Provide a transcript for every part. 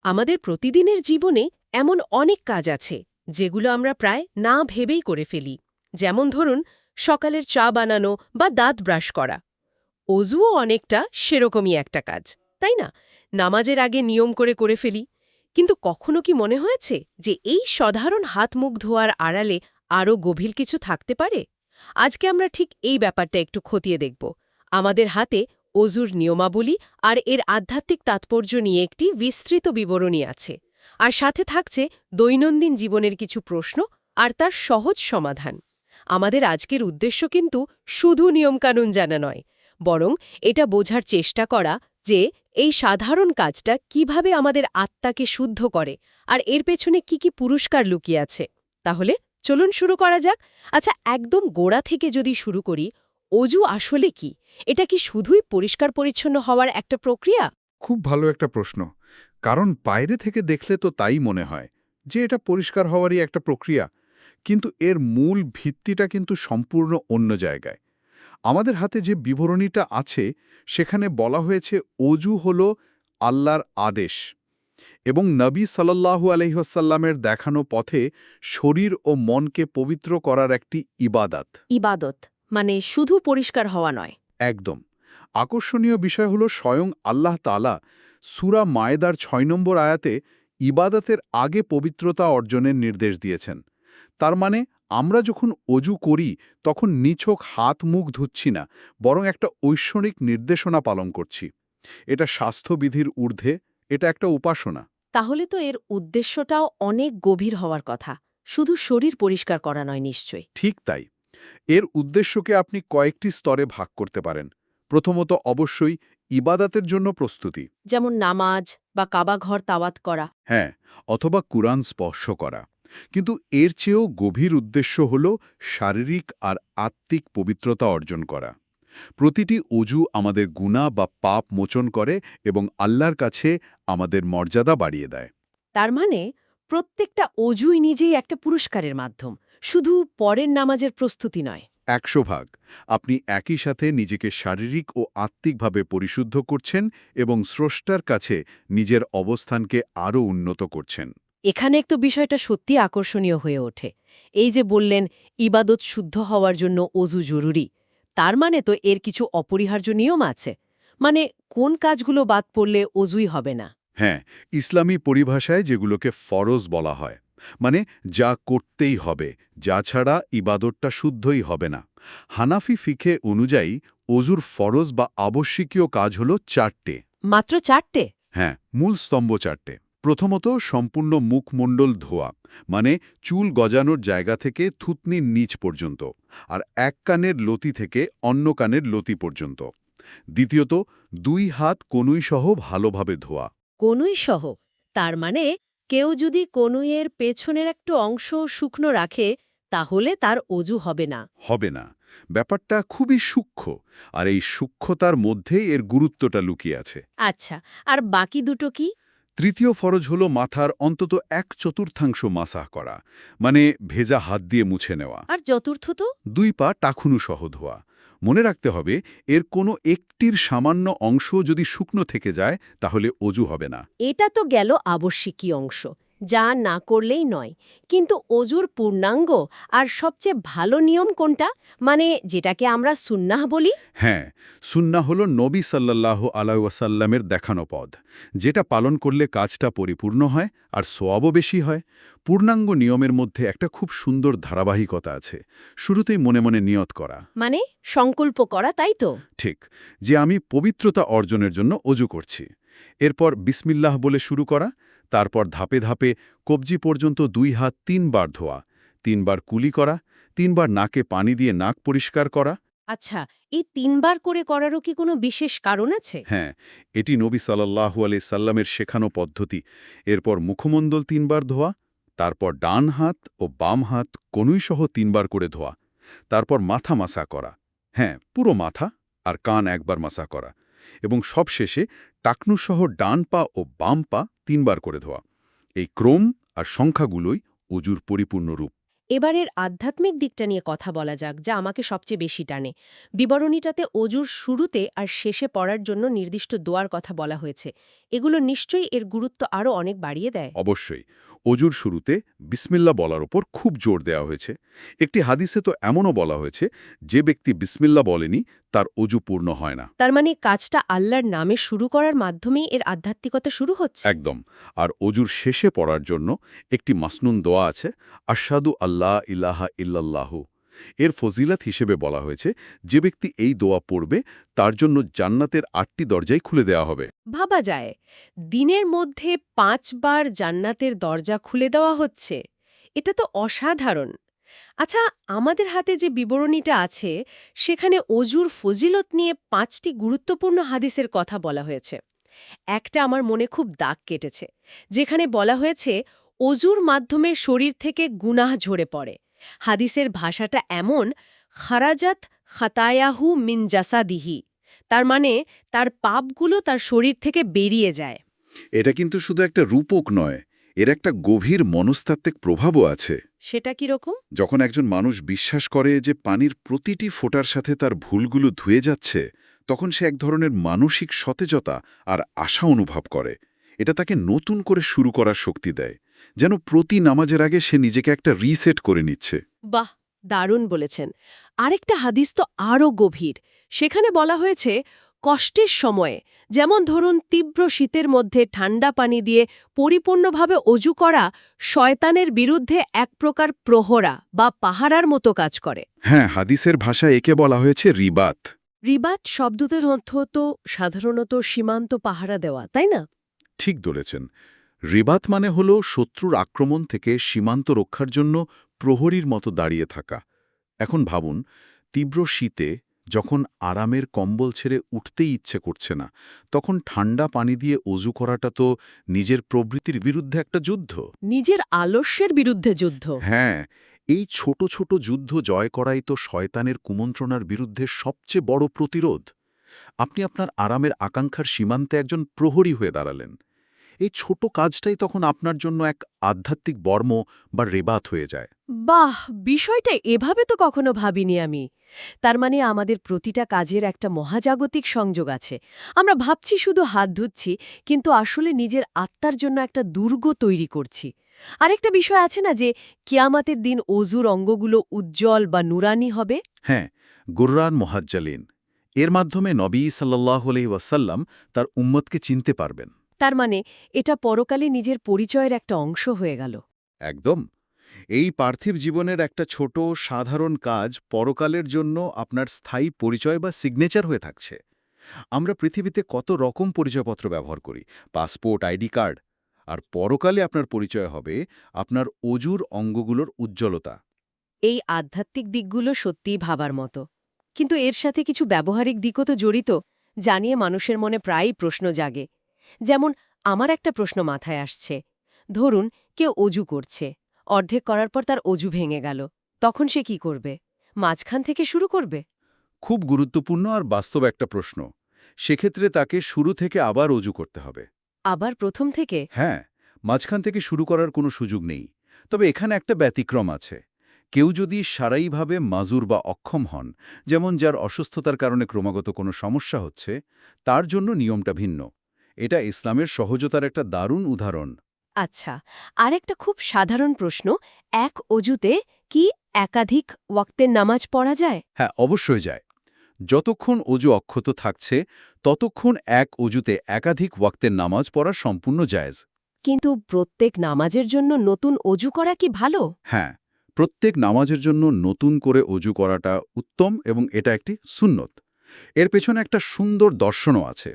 আমাদের প্রতিদিনের জীবনে এমন অনেক কাজ আছে যেগুলো আমরা প্রায় না ভেবেই করে ফেলি। যেমন ধরুন, সকালের চা বানানো বা দাঁত ব্রাশ করা। অজুও অনেকটা সেরকমই একটা কাজ, তাই না? নামাজের আগে নিয়ম করে করে ফেলি। কিন্তু কখনো কি মনে হয়েছে যে এই সাধারণ হাত মুখ ধোয়ার আড়ালে আরও গভীর কিছু থাকতে পারে? আজকে আমরা ঠিক এই ব্যাপারটা একটু খতিয়ে দেখব। আমাদের হাতে অজুর নিয়মাবলী আর এর আধ্যাত্মিক তাৎপর্য নিয়ে একটি বিস্তৃত বিবরণী আছে। আর সাথে থাকছে দৈনন্দিন জীবনের কিছু প্রশ্ন আর তার সহজ সমাধান। আমাদের আজকের উদ্দেশ্য কিন্তু শুধু নিয়মকানুন জানা নয়, বরং এটা বোঝার চেষ্টা করা যে এই সাধারণ কাজটা কিভাবে আমাদের আত্মাকে শুদ্ধ করে আর এর পেছনে কি কি পুরস্কার লুকিয়ে আছে। তাহলে চলুন শুরু করা যাক। আচ্ছা, একদম গোড়া থেকে যদি শুরু করি, অজু আসলে কি? এটা কি শুধুই পরিষ্কার পরিচ্ছন্ন হওয়ার একটা প্রক্রিয়া? খুব ভালো একটা প্রশ্ন। কারণ বাইরে থেকে দেখলে তো তাই মনে হয় যে এটা পরিষ্কার হওয়ারই একটা প্রক্রিয়া। কিন্তু এর মূল ভিত্তিটা কিন্তু সম্পূর্ণ অন্য জায়গায়। আমাদের হাতে যে বিবরণীটা আছে সেখানে বলা হয়েছে অজু হলো আল্লাহর আদেশ এবং নবী সাল্লাল্লাহু আলাইহি ওয়াসাল্লামের দেখানো পথে শরীর ও মনকে পবিত্র করার একটি ইবাদাত। ইবাদত মানে শুধু পরিষ্কার হওয়া নয়। একদম। আকর্ষণীয় বিষয় হলো স্বয়ং আল্লাহ তাআলা সূরা মায়েদার ৬ নম্বর আয়াতে ইবাদতের আগে পবিত্রতা অর্জনের নির্দেশ দিয়েছেন। তার মানে আমরা যখন অজু করি তখন নিছক হাত মুখ ধুচ্ছি না, বরং একটা ঐশ্বরিক নির্দেশনা পালন করছি। এটা স্বাস্থ্যবিধির ঊর্ধ্বে, এটা একটা উপাসনা। তাহলে তো এর উদ্দেশ্যটাও অনেক গভীর হওয়ার কথা, শুধু শরীর পরিষ্কার করা নয় নিশ্চয়ই। ঠিক তাই। এর উদ্দেশ্যকে আপনি কয়েকটি স্তরে ভাগ করতে পারেন। প্রথমত অবশ্যই ইবাদাতের জন্য প্রস্তুতি। যেমন নামাজ বা কাবা ঘর তাওয়াত করা। হ্যাঁ, অথবা কুরআন স্পর্শ করা। কিন্তু এর চেয়েও গভীর উদ্দেশ্য হল শারীরিক আর আত্মিক পবিত্রতা অর্জন করা। প্রতিটি অজু আমাদের গুনাহ বা পাপ মোচন করে এবং আল্লাহর কাছে আমাদের মর্যাদা বাড়িয়ে দেয়। তার মানে প্রত্যেকটা অজুই নিজেই একটা পুরস্কারের মাধ্যম, শুধু পরের নামাজের প্রস্তুতি নয়। ১০০ ভাগ। আপনি একই সাথে নিজেকে শারীরিক ও আত্মিকভাবে পরিশুদ্ধ করছেন এবং স্রষ্টার কাছে নিজের অবস্থানকে আরও উন্নত করছেন। এখানে একটু বিষয়টা সত্যি আকর্ষণীয় হয়ে ওঠে। এই যে বললেন, ইবাদত শুদ্ধ হওয়ার জন্য অজু জরুরি, তার মানে তো এর কিছু অপরিহার্য নিয়ম আছে। মানে কোন কাজগুলো বাদ পড়লে অজুই হবে না? হ্যাঁ, ইসলামী পরিভাষায় যেগুলোকে ফরজ বলা হয়, মানে যা করতেই হবে, যা ছাড়া ইবাদতটা শুদ্ধই হবে না। হানাফি ফিকে অনুযায়ী অজুর ফরজ বা আবশ্যকীয় কাজ হল ৪টে। মাত্র 4টে? হ্যাঁ, মূল স্তম্ভ ৪টে। প্রথমত সম্পূর্ণ মুখমণ্ডল ধোয়া, মানে চুল গজানোর জায়গা থেকে থুতনির নিচ পর্যন্ত, আর এক কানের লতি থেকে অন্য কানের লতি পর্যন্ত। দ্বিতীয়ত ২ হাত কনুইসহ ভালোভাবে ধোয়া। কনুই সহ? তার মানে কেউ যদি কনুইয়ের পেছনের একটু অংশ শুকনো রাখে, তাহলে তার অজু হবে না? হবে না। ব্যাপারটা খুবই সূক্ষ্ম, আর এই সূক্ষ্মতার মধ্যেই এর গুরুত্বটা লুকিয়ে আছে। আচ্ছা, আর বাকি দুটো কি? তৃতীয় ফরজ হল মাথার অন্তত ১/৪ মাসাহ করা, মানে ভেজা হাত দিয়ে মুছে নেওয়া। আর চতুর্থ তো? ২ পা টাকুনু সহ ধোয়া। মনে রাখতে হবে, এর কোনো একটির সামান্য অংশ যদি শুকনো থেকে যায় তাহলে অজু হবে না। এটা তো গেল আবশ্যিকীয় অংশ, যা না করলেই নয়। কিন্তু অজুর পূর্ণাঙ্গ আর সবচেয়ে ভালো নিয়ম কোনটা, মানে যেটাকে আমরা সুন্নাহ বলি? হ্যাঁ, সুন্নাহ হল নবী সাল্লাল্লাহু আলাইহি ওয়াসাল্লামের দেখানো পথ, যেটা পালন করলে কাজটা পরিপূর্ণ হয় আর সওয়াবও বেশি হয়। পূর্ণাঙ্গ নিয়মের মধ্যে একটা খুব সুন্দর ধারাবাহিকতা আছে। শুরুতেই মনে মনে নিয়ত করা, মানে সংকল্প করা, তাই তো? ঠিক, যে আমি পবিত্রতা অর্জনের জন্য অজু করছি। এরপর বিসমিল্লাহ বলে শুরু করা, তারপর ধাপে ধাপে কবজি পর্যন্ত ২ হাত ৩ বার ধোয়া, ৩ বার কুলি করা, ৩ বার নাকে পানি দিয়ে নাক পরিষ্কার করা। আচ্ছা, এই ৩ বার করে করারও কি কোনো বিশেষ কারণ আছে? হ্যাঁ, এটি নবী সাল্লাল্লাহু আলাইহি সাল্লামের শেখানো পদ্ধতি। এরপর মুখমণ্ডল ৩ বার ধোয়া, তারপর ডান হাত ও বাম হাত কনুইসহ ৩ বার করে ধোয়া, তারপর মাথা মাসা করা, হ্যাঁ পুরো মাথা, আর কান একবার মাসা করা, এবং সবশেষে টাকনুসহ ডান পা ও বাম পা ৩ বার করে ধোয়া। এই ক্রম আর সংখ্যাগুলোই অজুর পরিপূর্ণ রূপ। এবারের আধ্যাত্মিক দিকটা নিয়ে কথা বলা যাক, যা আমাকে সবচেয়ে বেশি টানে। বিবরণীটাতে অজুর শুরুতে আর শেষে পড়ার জন্য নির্দিষ্ট দোয়ার কথা বলা হয়েছে। এগুলো নিশ্চয়ই এর গুরুত্ব আরও অনেক বাড়িয়ে দেয়। অবশ্যই অজুর শুরুতে বিসমিল্লা বলার ওপর খুব জোর দেওয়া হয়েছে। একটি হাদিসে তো এমনও বলা হয়েছে, যে ব্যক্তি বিসমিল্লা বলেনি তার অজু পূর্ণ হয় না। তার মানে কাজটা আল্লাহর নামে শুরু করার মাধ্যমেই এর আধ্যাত্মিকতা শুরু হচ্ছে। একদম। আর অজুর শেষে পড়ার জন্য একটি মাসনুন দোয়া আছে, আশহাদু আল্লাহ ইলাহা ইল্লাল্লাহু। এর ফজিলাত হিসেবে বলা হয়েছে, যে ব্যক্তি এই দোয়া পড়বে তার জন্য জান্নাতের ৮টি দরজাই খুলে দেওয়া হবে। ভাবা যায়, দিনের মধ্যে ৫ বার জান্নাতের দরজা খুলে দেওয়া হচ্ছে। এটা তো অসাধারণ। আচ্ছা, আমাদের হাতে যে বিবরণীটা আছে, সেখানে অজুর ফজিলত নিয়ে ৫টি গুরুত্বপূর্ণ হাদিসের কথা বলা হয়েছে। একটা আমার মনে খুব দাগ কেটেছে, যেখানে বলা হয়েছে অজুর মাধ্যমে শরীর থেকে গুনাহ ঝরে পড়ে। হাদিসের ভাষাটা এমন, খারাজাত খাতায়াহু মিন জাসাদিহি, তার মানে তার পাপগুলো তার শরীর থেকে বেরিয়ে যায়। এটা কিন্তু শুধু একটা রূপক নয়, এর একটা গভীর মনস্তাত্ত্বিক প্রভাবও আছে। সেটা কিরকম? যখন একজন মানুষ বিশ্বাস করে যে পানির প্রতিটি ফোঁটার সাথে তার ভুলগুলো ধুয়ে যাচ্ছে, তখন সে এক ধরনের মানসিক সতেজতা আর আশা অনুভব করে। এটা তাকে নতুন করে শুরু করার শক্তি দেয়, যেন প্রতি নামাজের আগে সে নিজেকে একটা রিসেট করে নিচ্ছে। বাহ, দারুণ বলেছেন। আরেকটা হাদিস তো আরও গভীর। সেখানে বলা হয়েছে কষ্টের সময়ে, যেমন ধরুন তীব্র শীতের মধ্যে ঠান্ডা পানি দিয়ে পরিপূর্ণভাবে অজু করা শয়তানের বিরুদ্ধে এক প্রকার প্রহরা বা পাহারার মতো কাজ করে। হ্যাঁ, হাদিসের ভাষায় একে বলা হয়েছে রিবাত। রিবাত শব্দটির অর্থ তো সাধারণত সীমান্ত পাহারা দেওয়া, তাই না? ঠিক ধরেছেন। রিবাত মানে হল শত্রুর আক্রমণ থেকে সীমান্ত রক্ষার জন্য প্রহরীর মতো দাঁড়িয়ে থাকা। এখন ভাবুন, তীব্র শীতে যখন আরামের কম্বল ছেড়ে উঠতেই ইচ্ছে করছে না, তখন ঠান্ডা পানি দিয়ে অজু করাটা তো নিজের প্রবৃত্তির বিরুদ্ধে একটা যুদ্ধ। নিজের আলস্যের বিরুদ্ধে যুদ্ধ। হ্যাঁ, এই ছোট ছোট যুদ্ধ জয় করাই তো শয়তানের কুমন্ত্রণার বিরুদ্ধে সবচেয়ে বড় প্রতিরোধ। আপনি আপনার আরামের আকাঙ্ক্ষার সীমান্তে একজন প্রহরী হয়ে দাঁড়ালেন। এই ছোট কাজটাই তখন আপনার জন্য এক আধ্যাত্মিক বর্ম বা রেবাত হয়ে যায়। বাহ, বিষয়টা এভাবে তো কখনো ভাবিনি আমি। তার মানে আমাদের প্রতিটা কাজের একটা মহাজাগতিক সংযোগ আছে। আমরা ভাবছি শুধু হাত ধুচ্ছি, কিন্তু আসলে নিজের আত্মার জন্য একটা দুর্গ তৈরি করছি। আরেকটা বিষয় আছে না, যে কিয়ামাতের দিন অজুর অঙ্গগুলো উজ্জ্বল বা নুরানি হবে? হ্যাঁ, গুররান মোহাজ্জালিন। এর মাধ্যমে নবী সাল্লাল্লাহু আলাইহি ওয়াসাল্লাম তার উম্মতকে চিনতে পারবেন। তার মানে এটা পরকালে নিজের পরিচয়ের একটা অংশ হয়ে গেল। একদম। এই পার্থিব জীবনের একটা ছোট সাধারণ কাজ পরকালের জন্য আপনার স্থায়ী পরিচয় বা সিগনেচার হয়ে থাকছে। আমরা পৃথিবীতে কত রকম পরিচয়পত্র ব্যবহার করি, পাসপোর্ট, আইডি কার্ড। আর পরকালে আপনার পরিচয় হবে আপনার অজুর অঙ্গগুলোর উজ্জ্বলতা। এই আধ্যাত্মিক দিকগুলো সত্যিই ভাবার মতো। কিন্তু এর সাথে কিছু ব্যবহারিক দিকও তো জড়িত, জানিয়ে মানুষের মনে প্রায়ই প্রশ্ন জাগে। যেমন আমার একটা প্রশ্ন মাথায় আসছে, ধরুন কেউ অজু করছে, অর্ধেক করার পর তার অজু ভেঙে গেল, তখন সে কি করবে? মাঝখান থেকে শুরু করবে? খুব গুরুত্বপূর্ণ আর বাস্তব একটা প্রশ্ন। সেক্ষেত্রে তাকে শুরু থেকে আবার অজু করতে হবে। আবার প্রথম থেকে? হ্যাঁ, মাঝখান থেকে শুরু করার কোনো সুযোগ নেই। তবে এখানে একটা ব্যতিক্রম আছে। কেউ যদি সারাইভাবে মাজুর বা অক্ষম হন, যেমন যার অসুস্থতার কারণে ক্রমাগত কোনো সমস্যা হচ্ছে, তার জন্য নিয়মটা ভিন্ন। এটা ইসলামের সহজতার একটা দারুণ উদাহরণ। আচ্ছা, আরেকটা খুব সাধারণ প্রশ্ন, এক অজুতে কি একাধিক ওয়াক্তের নামাজ পড়া যায়? হ্যাঁ, অবশ্যই যায়। যতক্ষণ অজু অক্ষত থাকছে, ততক্ষণ এক অজুতে একাধিক ওয়াক্তের নামাজ পড়া সম্পূর্ণ জায়েজ। কিন্তু প্রত্যেক নামাজের জন্য নতুন অজু করা কি ভালো? হ্যাঁ, প্রত্যেক নামাজের জন্য নতুন করে অজু করাটা উত্তম এবং এটা একটি সুন্নত। এর পেছনে একটা সুন্দর দর্শনও আছে।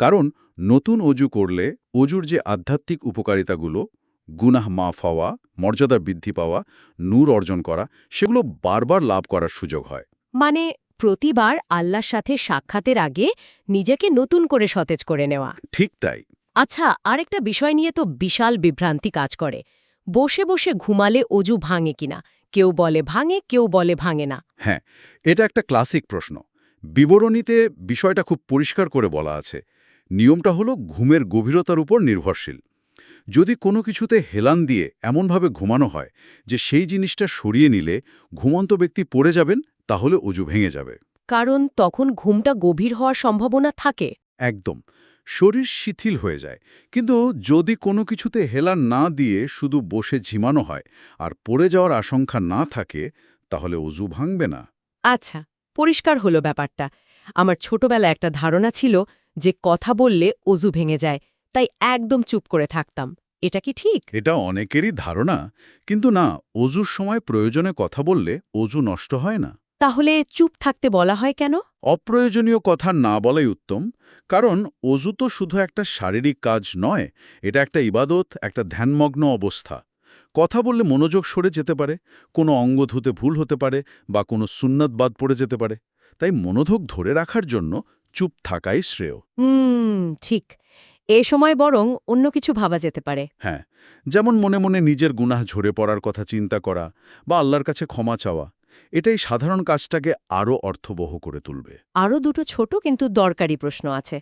কারণ নতুন অজু করলে অজুর যে আধ্যাত্মিক উপকারিতাগুলো, গুনাহ মাফ হওয়া, মর্যাদা বৃদ্ধি পাওয়া, নূর অর্জন করা, সেগুলো বারবার লাভ করার সুযোগ হয়। মানে প্রতিবার আল্লাহর সাথে সাক্ষাতের আগে নিজেকে নতুন করে সতেজ করে নেওয়া। ঠিক তাই। আচ্ছা, আরেকটা বিষয় নিয়ে তো বিশাল বিভ্রান্তি কাজ করে। বসে বসে ঘুমালে অজু ভাঙে কিনা? কেউ বলে ভাঙে, কেউ বলে ভাঙে না। হ্যাঁ, এটা একটা ক্লাসিক প্রশ্ন। বিবরণীতে বিষয়টা খুব পরিষ্কার করে বলা আছে। নিয়মটা হলো ঘুমের গভীরতার উপর নির্ভরশীল। যদি কোনো কিছুতে হেলান দিয়ে এমনভাবে ঘুমানো হয় যে সেই জিনিসটা সরিয়ে নিলে ঘুমন্ত ব্যক্তি পড়ে যাবেন, তাহলে অজু ভেঙে যাবে। কারণ তখন ঘুমটা গভীর হওয়ার সম্ভাবনা থাকে। একদম। শরীর শিথিল হয়ে যায়। কিন্তু যদি কোনো কিছুতে হেলান না দিয়ে শুধু বসে ঝিমানো হয় আর পড়ে যাওয়ার আশঙ্কা না থাকে, তাহলে অজু ভাঙবে না। আচ্ছা, পরিষ্কার হলো ব্যাপারটা। আমার ছোটবেলায় একটা ধারণা ছিল যে কথা বললে অজু ভেঙে যায়, তাই একদম চুপ করে থাকতাম। এটা কি ঠিক? এটা অনেকেরই ধারণা, কিন্তু না, অজুর সময় প্রয়োজনে কথা বললে অজু নষ্ট হয় না। তাহলে চুপ থাকতে বলা হয় কেন? অপ্রয়োজনীয় কথা না বলাই উত্তম, কারণ অজু তো শুধু একটা শারীরিক কাজ নয়, এটা একটা ইবাদত, একটা ধ্যানমগ্ন অবস্থা। কথা বললে মনোযোগ সরে যেতে পারে, কোনো অঙ্গ ধুতে ভুল হতে পারে বা কোনো সুন্নত বাদ পড়ে যেতে পারে। তাই মনোযোগ ধরে রাখার জন্য চুপ থাকাই শ্রেয়। ঠিক। এ সময় বরং অন্য কিছু ভাবা যেতে পারে। হ্যাঁ, যেমন মনে মনে নিজের গুনাহ ঝরে পড়ার কথা চিন্তা করা বা আল্লাহর কাছে ক্ষমা চাওয়া, এটাই সাধারণ কাজটাকে আরও অর্থবহ করে তুলবে। আরও দুটো ছোট কিন্তু দরকারি প্রশ্ন আছে।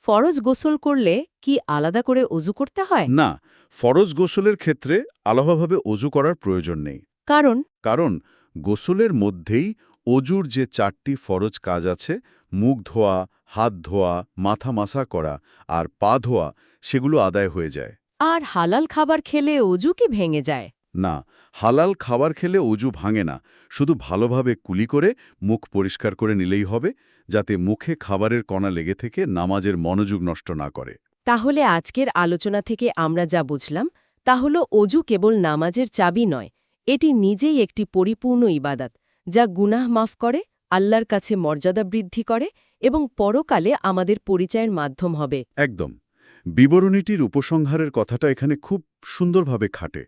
ফরজ গোসল করলে কি আলাদা করে অজু করতে হয়? না, ফরজ গোসলের ক্ষেত্রে আলাদাভাবে অজু করার প্রয়োজন নেই। কারণ কারণ গোসলের মধ্যেই অজুর যে 4টি ফরজ কাজ আছে, মুখ ধোয়া, হাত ধোয়া, মাথা মাসা করা আর পা ধোয়া, সেগুলো আদায় হয়ে যায়। আর হালাল খাবার খেলে অজু কি ভেঙে যায়? না, হালাল খাবার খেলে অজু ভাঙে না, শুধু ভালোভাবে কুলি করে মুখ পরিষ্কার করে নিলেই হবে, যাতে মুখে খাবারের কণা লেগে থেকে নামাজের মনোযোগ নষ্ট না করে। তাহলে আজকের আলোচনা থেকে আমরা যা বুঝলাম তা হলো অজু কেবল নামাজের চাবি নয়, এটি নিজেই একটি পরিপূর্ণ ইবাদত, যা গুনাহ মাফ করে, আল্লাহর কাছে মর্যাদা বৃদ্ধি করে এবং পরকালে আমাদের পরিচয়ের মাধ্যম হবে। একদম। বিবরণীটির উপসংহারের কথাটা এখানে খুব সুন্দরভাবে খাটে।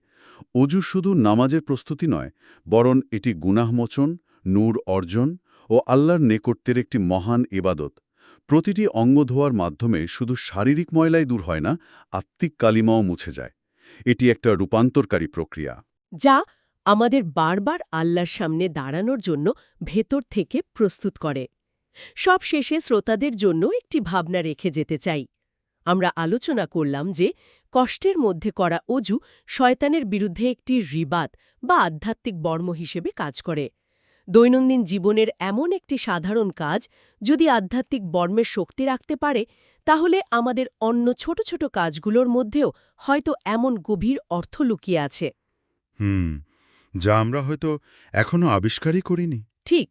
অজু শুধু নামাজের প্রস্তুতি নয়, বরং এটি গুনাহমোচন, নূর অর্জন ও আল্লাহর নেকট্যের একটি মহান ইবাদত। প্রতিটি অঙ্গ ধোয়ার মাধ্যমে শুধু শারীরিক ময়লাই দূর হয় না, আত্মিক কালিমাও মুছে যায়। এটি একটা রূপান্তরকারী প্রক্রিয়া। যা আমাদের বারবার আল্লাহর সামনে দাঁড়ানোর জন্য ভেতর থেকে প্রস্তুত করে। সব শেষে শ্রোতাদের জন্য একটি ভাবনা রেখে যেতে চাই। আমরা আলোচনা করলাম যে কষ্টের মধ্যে করা অজু শয়তানের বিরুদ্ধে একটি রিবাত বা আধ্যাত্মিক বর্ম হিসেবে কাজ করে। দৈনন্দিন জীবনের এমন একটি সাধারণ কাজ যদি আধ্যাত্মিক বর্মের শক্তি রাখতে পারে, তাহলে আমাদের অন্য ছোট ছোট কাজগুলোর মধ্যেও হয়তো এমন গভীর অর্থ লুকিয়ে আছে। যা আমরা হয়তো এখনো আবিষ্কারই করিনি। ঠিক,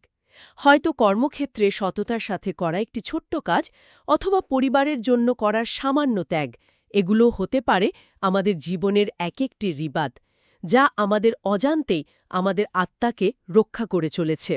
হয়তো কর্মক্ষেত্রে সততার সাথে করা একটি ছোট্ট কাজ অথবা পরিবারের জন্য করার সামান্য ত্যাগ, এগুলো হতে পারে আমাদের জীবনের এক একটি রিবাত, যা আমাদের অজান্তেই আমাদের আত্মাকে রক্ষা করে চলেছে।